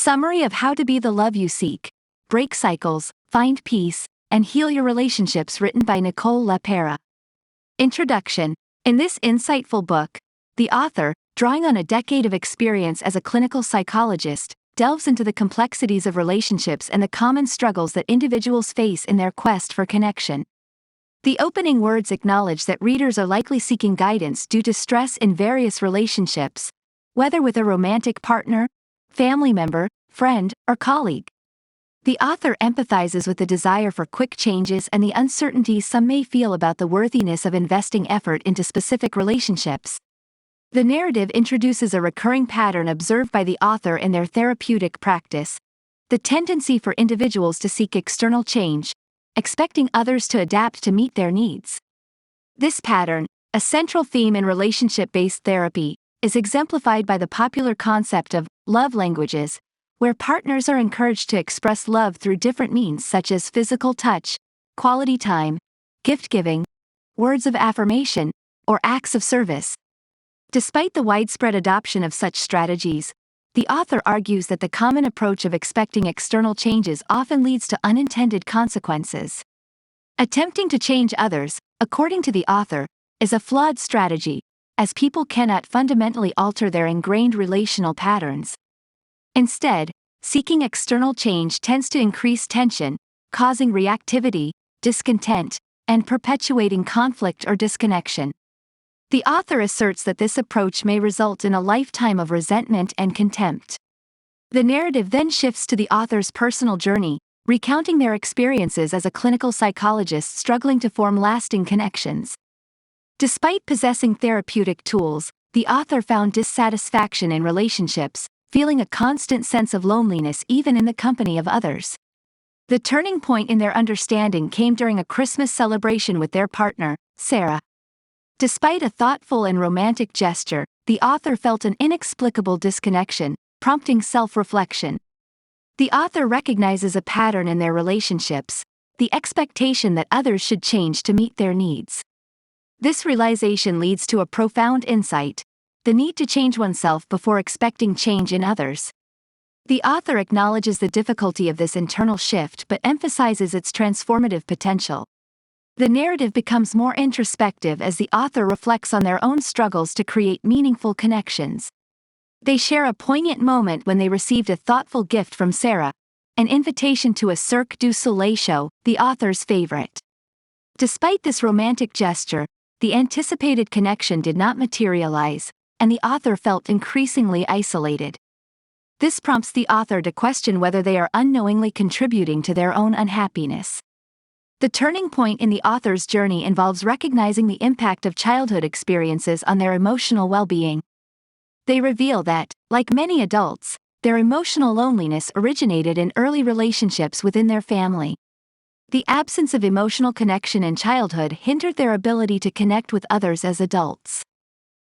Summary of How to Be the Love You Seek, Break Cycles, Find Peace, and Heal Your Relationships, written by Nicole LePera. Introduction. In this insightful book, the author, drawing on a decade of experience as a clinical psychologist, delves into the complexities of relationships and the common struggles that individuals face in their quest for connection. The opening words acknowledge that readers are likely seeking guidance due to stress in various relationships, whether with a romantic partner, family member, friend, or colleague. The author empathizes with the desire for quick changes and the uncertainties some may feel about the worthiness of investing effort into specific relationships. The narrative introduces a recurring pattern observed by the author in their therapeutic practice: the tendency for individuals to seek external change, expecting others to adapt to meet their needs. This pattern, a central theme in relationship-based therapy, is exemplified by the popular concept of love languages, where partners are encouraged to express love through different means such as physical touch, quality time, gift-giving, words of affirmation, or acts of service. Despite the widespread adoption of such strategies, the author argues that the common approach of expecting external changes often leads to unintended consequences. Attempting to change others, according to the author, is a flawed strategy, as people cannot fundamentally alter their ingrained relational patterns. Instead, seeking external change tends to increase tension, causing reactivity, discontent, and perpetuating conflict or disconnection. The author asserts that this approach may result in a lifetime of resentment and contempt. The narrative then shifts to the author's personal journey, recounting their experiences as a clinical psychologist struggling to form lasting connections. Despite possessing therapeutic tools, the author found dissatisfaction in relationships, feeling a constant sense of loneliness even in the company of others. The turning point in their understanding came during a Christmas celebration with their partner, Sarah. Despite a thoughtful and romantic gesture, the author felt an inexplicable disconnection, prompting self-reflection. The author recognizes a pattern in their relationships: the expectation that others should change to meet their needs. This realization leads to a profound insight: the need to change oneself before expecting change in others. The author acknowledges the difficulty of this internal shift but emphasizes its transformative potential. The narrative becomes more introspective as the author reflects on their own struggles to create meaningful connections. They share a poignant moment when they received a thoughtful gift from Sarah, an invitation to a Cirque du Soleil show, the author's favorite. Despite this romantic gesture, the anticipated connection did not materialize, and the author felt increasingly isolated. This prompts the author to question whether they are unknowingly contributing to their own unhappiness. The turning point in the author's journey involves recognizing the impact of childhood experiences on their emotional well-being. They reveal that, like many adults, their emotional loneliness originated in early relationships within their family. The absence of emotional connection in childhood hindered their ability to connect with others as adults.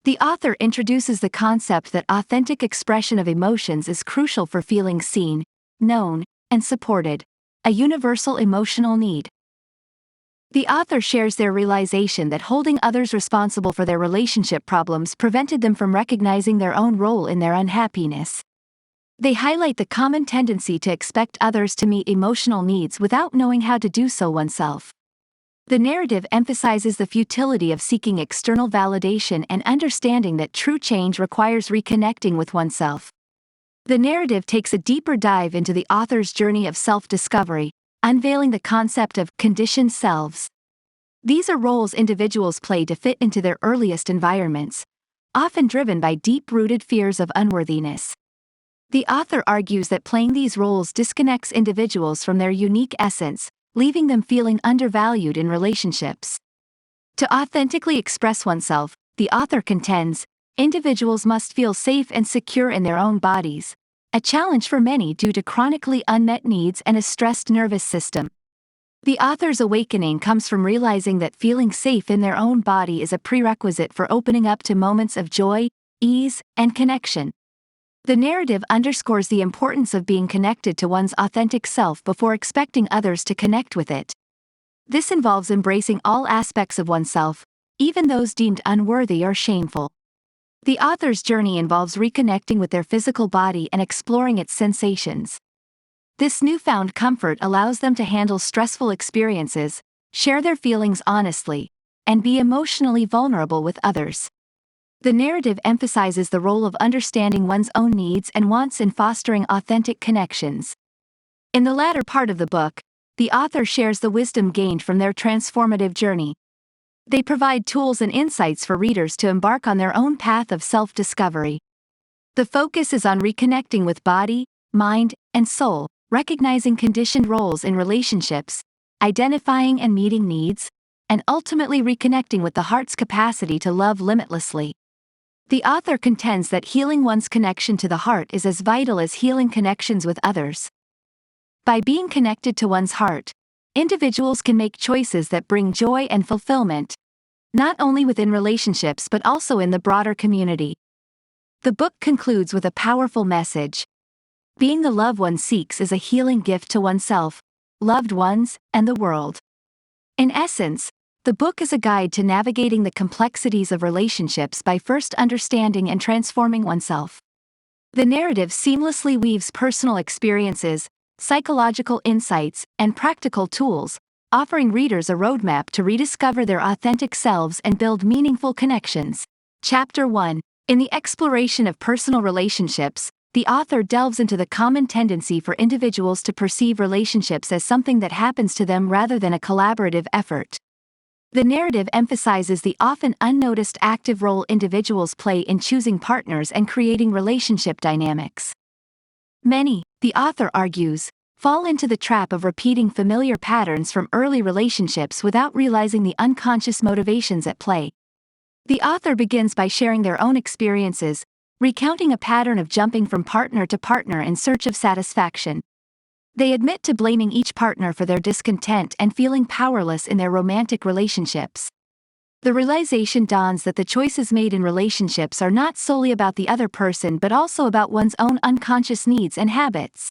The author introduces the concept that authentic expression of emotions is crucial for feeling seen, known, and supported, a universal emotional need. The author shares their realization that holding others responsible for their relationship problems prevented them from recognizing their own role in their unhappiness. They highlight the common tendency to expect others to meet emotional needs without knowing how to do so oneself. The narrative emphasizes the futility of seeking external validation and understanding that true change requires reconnecting with oneself. The narrative takes a deeper dive into the author's journey of self-discovery, unveiling the concept of conditioned selves. These are roles individuals play to fit into their earliest environments, often driven by deep-rooted fears of unworthiness. The author argues that playing these roles disconnects individuals from their unique essence, leaving them feeling undervalued in relationships. To authentically express oneself, the author contends, individuals must feel safe and secure in their own bodies, a challenge for many due to chronically unmet needs and a stressed nervous system. The author's awakening comes from realizing that feeling safe in their own body is a prerequisite for opening up to moments of joy, ease, and connection. The narrative underscores the importance of being connected to one's authentic self before expecting others to connect with it. This involves embracing all aspects of oneself, even those deemed unworthy or shameful. The author's journey involves reconnecting with their physical body and exploring its sensations. This newfound comfort allows them to handle stressful experiences, share their feelings honestly, and be emotionally vulnerable with others. The narrative emphasizes the role of understanding one's own needs and wants in fostering authentic connections. In the latter part of the book, the author shares the wisdom gained from their transformative journey. They provide tools and insights for readers to embark on their own path of self-discovery. The focus is on reconnecting with body, mind, and soul, recognizing conditioned roles in relationships, identifying and meeting needs, and ultimately reconnecting with the heart's capacity to love limitlessly. The author contends that healing one's connection to the heart is as vital as healing connections with others. By being connected to one's heart, individuals can make choices that bring joy and fulfillment, not only within relationships but also in the broader community. The book concludes with a powerful message. Being the love one seeks is a healing gift to oneself, loved ones, and the world. In essence, the book is a guide to navigating the complexities of relationships by first understanding and transforming oneself. The narrative seamlessly weaves personal experiences, psychological insights, and practical tools, offering readers a roadmap to rediscover their authentic selves and build meaningful connections. Chapter 1. In the exploration of personal relationships, the author delves into the common tendency for individuals to perceive relationships as something that happens to them rather than a collaborative effort. The narrative emphasizes the often unnoticed active role individuals play in choosing partners and creating relationship dynamics. Many, the author argues, fall into the trap of repeating familiar patterns from early relationships without realizing the unconscious motivations at play. The author begins by sharing their own experiences, recounting a pattern of jumping from partner to partner in search of satisfaction. They admit to blaming each partner for their discontent and feeling powerless in their romantic relationships. The realization dawns that the choices made in relationships are not solely about the other person but also about one's own unconscious needs and habits.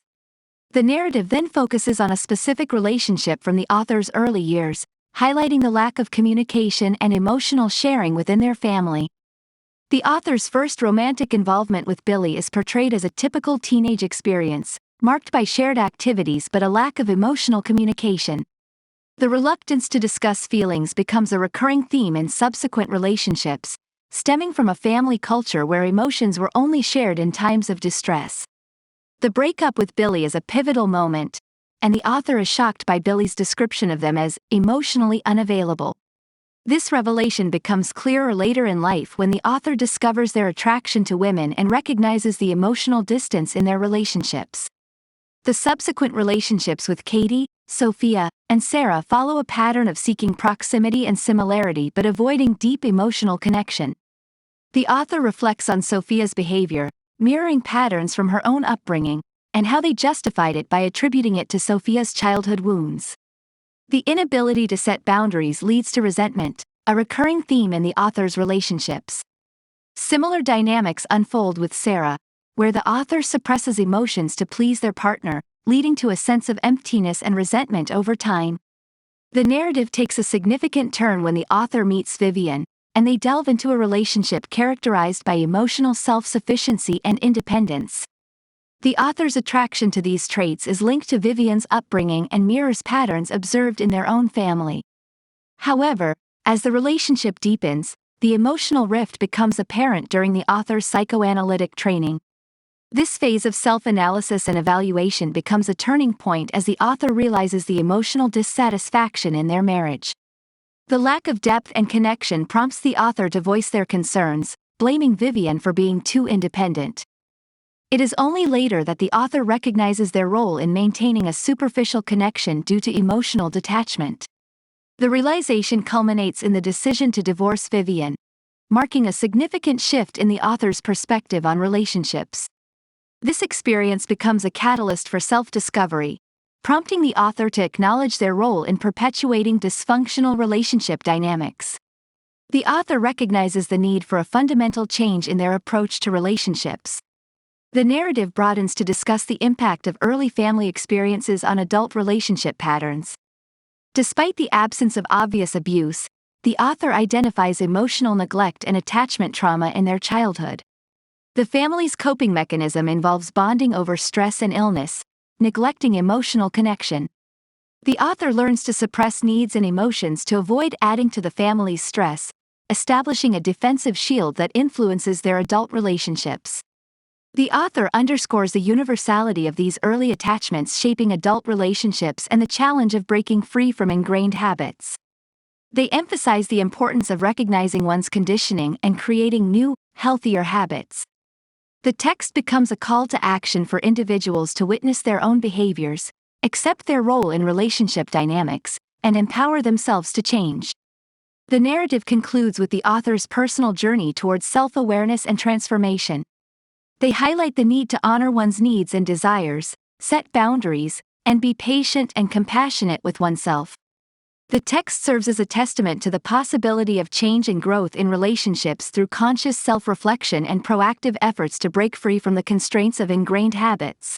The narrative then focuses on a specific relationship from the author's early years, highlighting the lack of communication and emotional sharing within their family. The author's first romantic involvement with Billy is portrayed as a typical teenage experience, marked by shared activities but a lack of emotional communication. The reluctance to discuss feelings becomes a recurring theme in subsequent relationships, stemming from a family culture where emotions were only shared in times of distress. The breakup with Billy is a pivotal moment, and the author is shocked by Billy's description of them as emotionally unavailable. This revelation becomes clearer later in life when the author discovers their attraction to women and recognizes the emotional distance in their relationships. The subsequent relationships with Katie, Sophia, and Sarah follow a pattern of seeking proximity and similarity but avoiding deep emotional connection. The author reflects on Sophia's behavior, mirroring patterns from her own upbringing, and how they justified it by attributing it to Sophia's childhood wounds. The inability to set boundaries leads to resentment, a recurring theme in the author's relationships. Similar dynamics unfold with Sarah, where the author suppresses emotions to please their partner, leading to a sense of emptiness and resentment over time. The narrative takes a significant turn when the author meets Vivian, and they delve into a relationship characterized by emotional self-sufficiency and independence. The author's attraction to these traits is linked to Vivian's upbringing and mirrors patterns observed in their own family. However, as the relationship deepens, the emotional rift becomes apparent during the author's psychoanalytic training. This phase of self-analysis and evaluation becomes a turning point as the author realizes the emotional dissatisfaction in their marriage. The lack of depth and connection prompts the author to voice their concerns, blaming Vivian for being too independent. It is only later that the author recognizes their role in maintaining a superficial connection due to emotional detachment. The realization culminates in the decision to divorce Vivian, marking a significant shift in the author's perspective on relationships. This experience becomes a catalyst for self-discovery, prompting the author to acknowledge their role in perpetuating dysfunctional relationship dynamics. The author recognizes the need for a fundamental change in their approach to relationships. The narrative broadens to discuss the impact of early family experiences on adult relationship patterns. Despite the absence of obvious abuse, the author identifies emotional neglect and attachment trauma in their childhood. The family's coping mechanism involves bonding over stress and illness, neglecting emotional connection. The author learns to suppress needs and emotions to avoid adding to the family's stress, establishing a defensive shield that influences their adult relationships. The author underscores the universality of these early attachments shaping adult relationships and the challenge of breaking free from ingrained habits. They emphasize the importance of recognizing one's conditioning and creating new, healthier habits. The text becomes a call to action for individuals to witness their own behaviors, accept their role in relationship dynamics, and empower themselves to change. The narrative concludes with the author's personal journey towards self-awareness and transformation. They highlight the need to honor one's needs and desires, set boundaries, and be patient and compassionate with oneself. The text serves as a testament to the possibility of change and growth in relationships through conscious self-reflection and proactive efforts to break free from the constraints of ingrained habits.